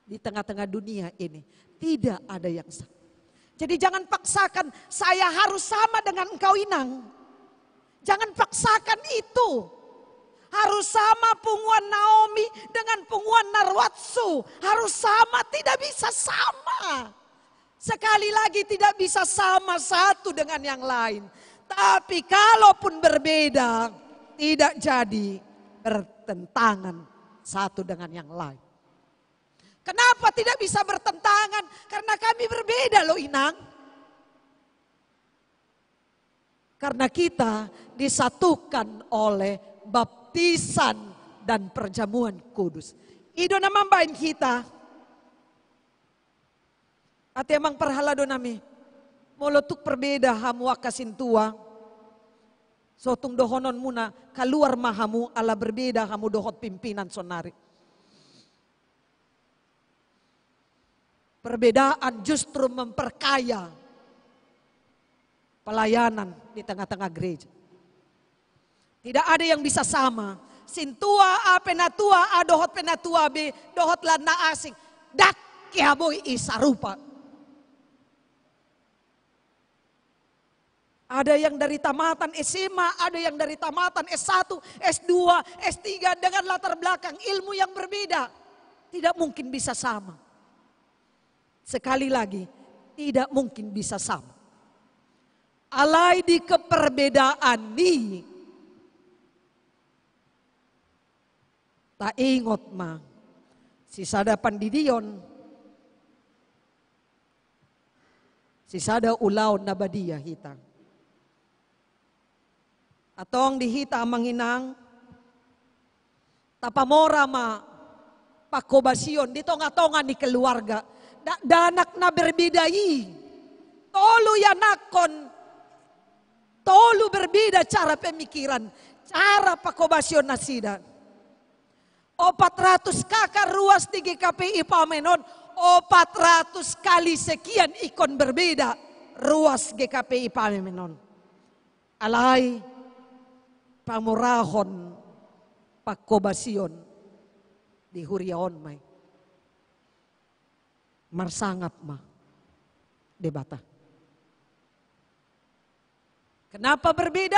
di tengah-tengah dunia ini. Tidak ada yang sama. Jadi jangan paksakan saya harus sama dengan engkau Inang. Jangan paksakan itu. Harus sama punguan Naomi dengan punguan Narwatsu. Harus sama, tidak bisa sama. Sekali lagi tidak bisa sama satu dengan yang lain. Tapi kalaupun berbeda, tidak jadi bertentangan satu dengan yang lain. Kenapa tidak bisa bertentangan? Karena kami berbeda loh Inang. Karena kita disatukan oleh baptisan dan perjamuan kudus. Ido namambain kita. At emang perhalado nami. Molotuk perbeda hamu akasintua. Sotung dohonon muna keluar mahamu ala berbeda hamu dohot pimpinan sonari. Perbedaan justru memperkaya pelayanan di tengah-tengah gereja. Tidak ada yang bisa sama. Sintua a penatua a dohot penatua b dohot lana asing. Dak ya boy isa rupa. Ada yang dari tamatan SMA, ada yang dari tamatan S1, S2, S3 dengan latar belakang ilmu yang berbeda. Tidak mungkin bisa sama. Sekali lagi, tidak mungkin bisa sama. Alai di keperbedaan ni. Tak ingot ma. Sisada pandidion. Sisada ulaw nabadia hitang. Atong dihita manginang tapamora ma pakobasyon di tonga-tonga ni keluarga danak na berbedai tolo yanakon Tolu berbeda cara pemikiran, cara pakobasyon na sida. 400 kakak ruas di GKPI Pamenon, 400 kali sekian ikon berbeda ruas GKPI Pamenon. Alay pamurahon pakobasyon di huriaon may. Marsangap ma debata. Kenapa berbeda?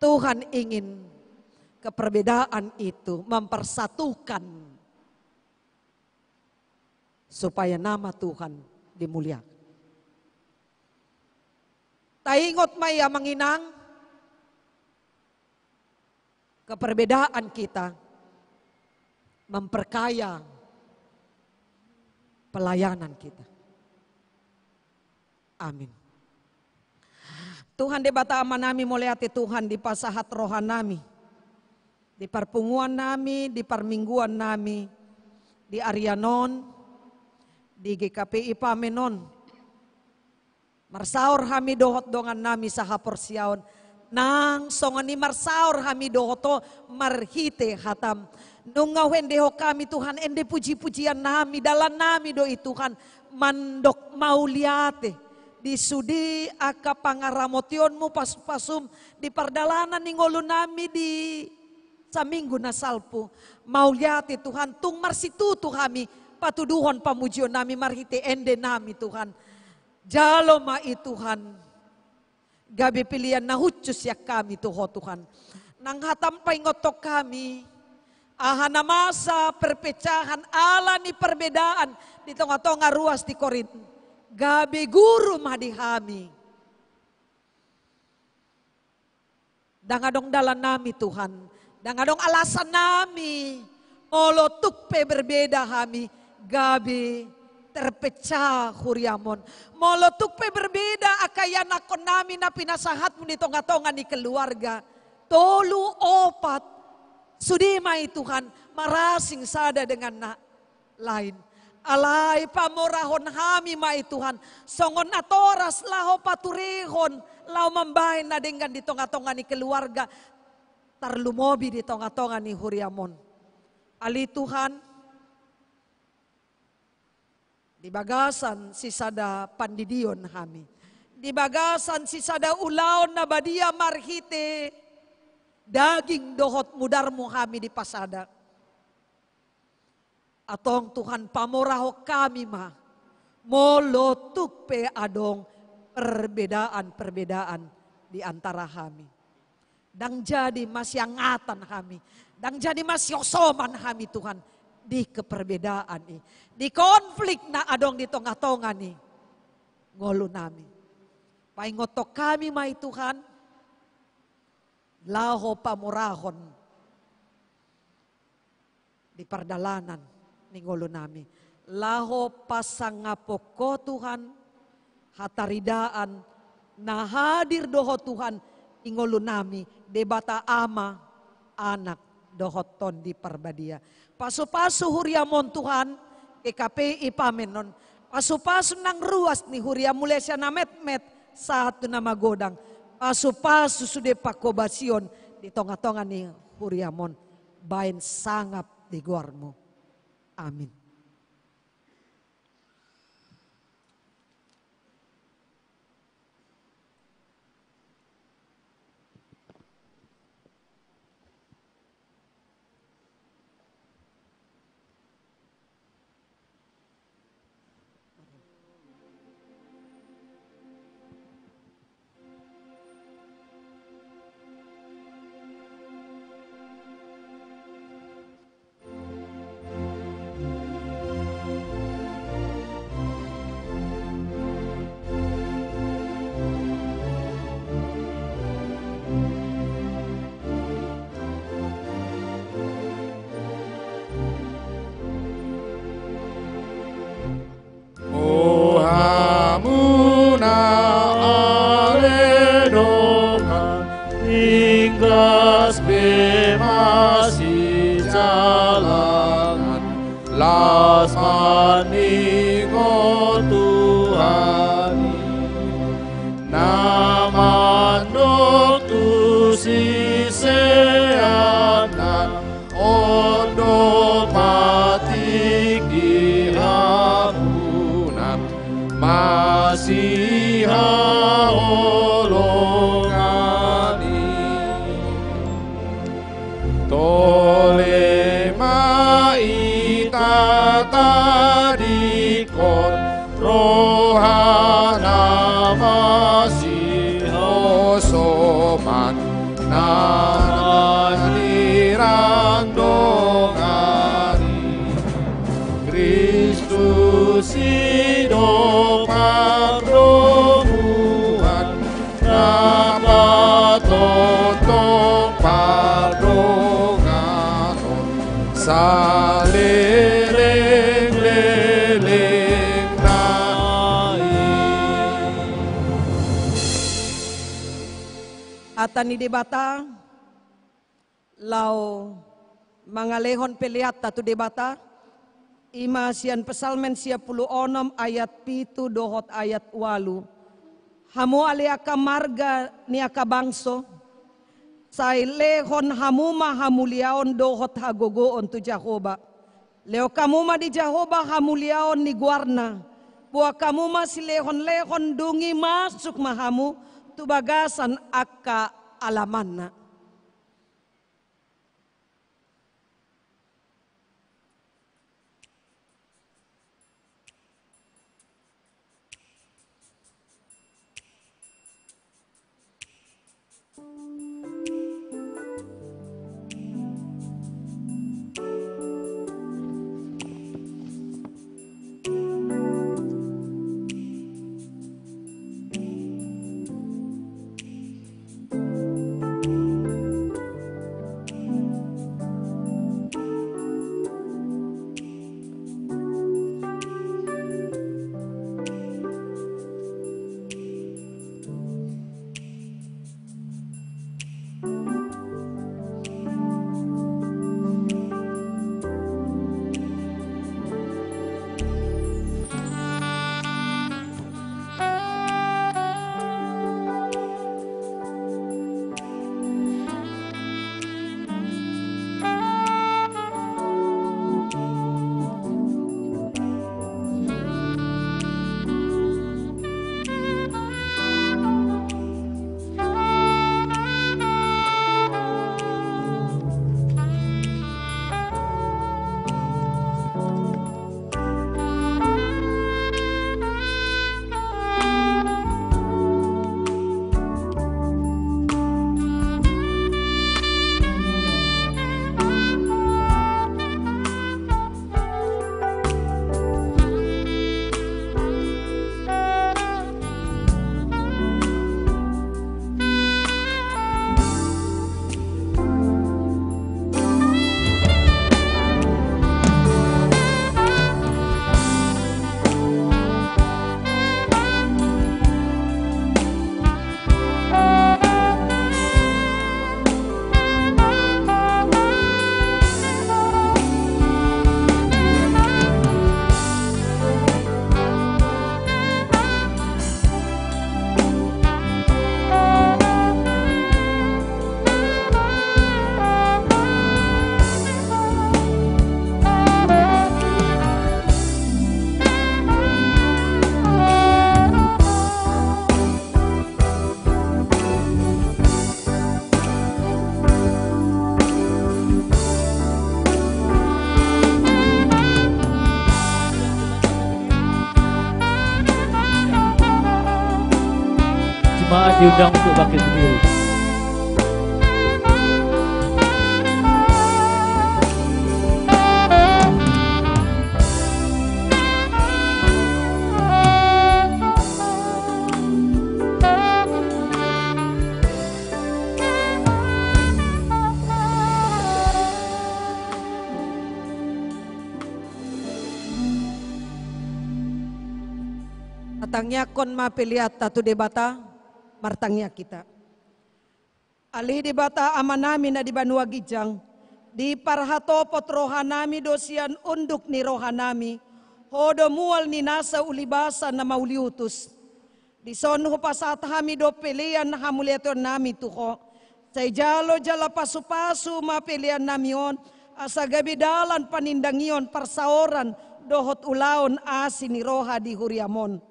Tuhan ingin keperbedaan itu mempersatukan supaya nama Tuhan dimuliakan. Taingot maya manginang keperbedaan kita memperkaya pelayanan kita. Amin. Tuhan di bata amanami muliati Tuhan di pasahat rohan nami. Di perpunguan nami, di permingguan nami, di Arianon, di GKPI Pamenon. Marsaur hami dohot dongan nami sa haporsiaon. Nang songani marsaur hami dohoto marhite hatam. Nung ngawendeho kami Tuhan, ende puji-pujian nami, dalan nami doi Tuhan, mandok mauliate. Di sudi aka pangaramotionmu pasum di pardalanan ningolo nami di sa minggu na salpo. Mauliati Tuhan, tung marsitutu kami, patuduhon pamujion nami, marhite ende nami Tuhan. Jalo mai Tuhan, gabi pilihan na hutsus yak kami tuho Tuhan. Nang hatampay ngotok kami, ahana masa perpecahan ala ni perbedaan di tonga-tonga ruas di Korinth. Gabi guru madihami. Dangadong dalan nami Tuhan. Dangadong alasan nami. Molotuk pe berbeda kami. Gabi terpecah huriamon. Molotuk pe berbeda akayan akon nami na pinasahatmu di tonga-tonga ni keluarga. Tolu opat. Sudimai Tuhan. Marasing sada dengan na lain. Alay pamorahon hami mai Tuhan. Songon atoras laho paturehon. Lao mambahin na dengan di tonga-tonga ni keluarga. Tarlumobi di tonga-tonga ni huriamon. Ali Tuhan. Di bagasan si sada pandidion hami. Di bagasan si sada ulaon na badia marhite. Daging dohot mudarmu hami di pasada. Atong Tuhan pamoraho kami ma. Molotuk pe adong perbedaan-perbedaan di antara kami. Dang jadi masyangatan kami. Dang jadi masyosoman kami Tuhan. Di keperbedaan ini. Di konflik na adong di tonga-tonga ni. Ngolo nami. Paingotok kami mai Tuhan. Laho pamorahon. Di pardalanan. Ningolo nami. Laho pasangapoko Tuhan. Hataridaan. Na hadir doho Tuhan. Ingolo nami. Debata ama. Anak. Dohoton di parbadia. Paso-paso huriamon Tuhan. GKPI Pamenon. Paso-paso nang ruas ni huria mulai siya na met-met. Satu na magodang. Paso-paso sude pakobasyon. Di tonga-tonga ni huriamon. Bain sangap di guarmo. Amin. Nama Masiha olongani tolema itatadikon rohana Masiha soman naranirang dongani Kristus hidup pardonguan napatotong pardonganon salireng-leleng nai. Atan ni debata lau mangalehon pelihat tatu debata ima sian pesalmen 56 ayat 7 dohot ayat 8 hamu aliaka marga niaka bangso sai lehon hamuma hamuliaon dohot hagogoon tu Jahoba leo kamuma di Jahoba hamuliaon ni guarna buah kamuma si lehon dungi masuk mahamu tu bagasan akka alamanna. Jemaat diundang untuk bangkit berdiri. Atangnya kon ma peliat tatu debata martangnya kita. Ali debata amanami na di Banua Gijang di parhatopot rohanami dosian unduk ni rohanami hodo mual ni nasa ulibasa na mauliutus. Di son hupasat hami do pelian hamuliator nami tuho. Say jalo jala pasu-pasu ma pelian namion asa gabidalan panindangion parsaoran dohot ulaon asi ni roha di huriamon.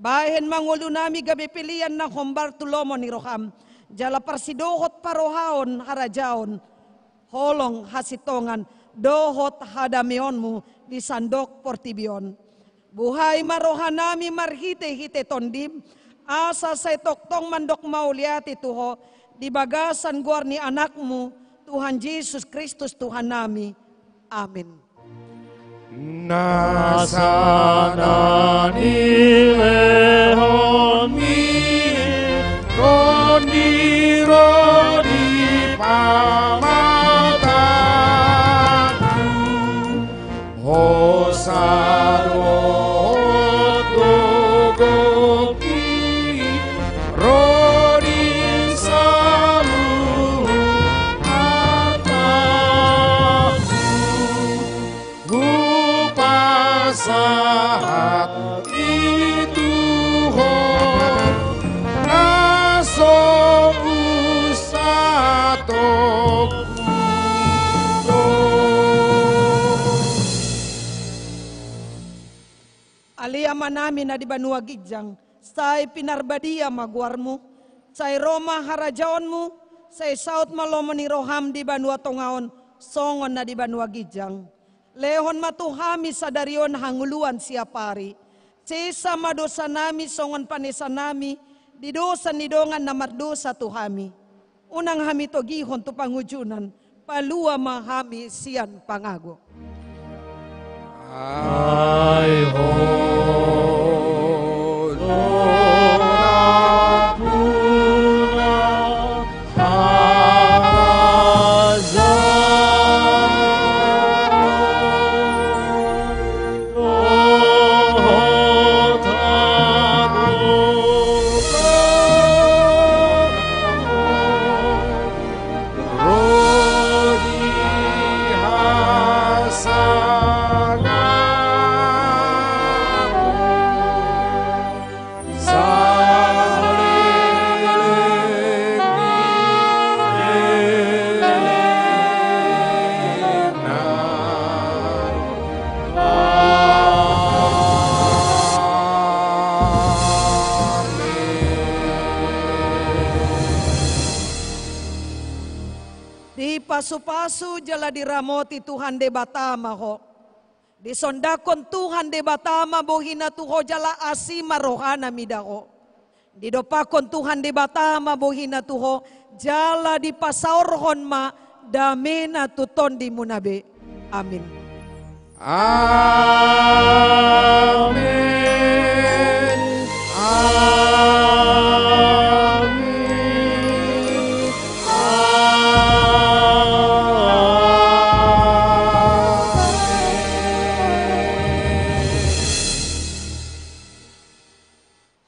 Bahen mangulo nami gabi pilihan na Bartolomo ni Roham. Jala parsidohot parohaon harajaon. Holong hasitongan dohot hadamionmu di sandok portibion. Buhay marohan nami marhite-hite tondim. Asa sa toktong mandok mauliati tuho. Di bagasan guar ni anakmu. Tuhan Yesus Kristus Tuhan nami. Amin. Nasana nilehon mi kondiro di pamataku Hosaro dogoki rodin salu saat itu naso usatok Aliyaman namin na di Banua Gijang, say pinarbadia magwarmu, say Roma harajaonmu, say South Malomo ni Roham di Banua Tongaon, songon na di Banua Gijang. Lehon matuhami sa darion hanguluan siya pari. Sisa madosa nami songon panesa nami, didosa nidongan na mardosa tuhami. Unang hami to gihon to pangujunan, palua mahami siyan pangago. Ay Pasu-pasu jala diramoti Tuhan de batama ho. Disondakon Tuhan de batama bohina tuho jala asima rohana midaho. Didopakon Tuhan de batama bohina tuho jala di pasaorhon ma damena tuton di munabe. Amin. Amin. Amin.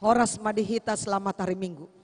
Horas Madihita selamat hari Minggu.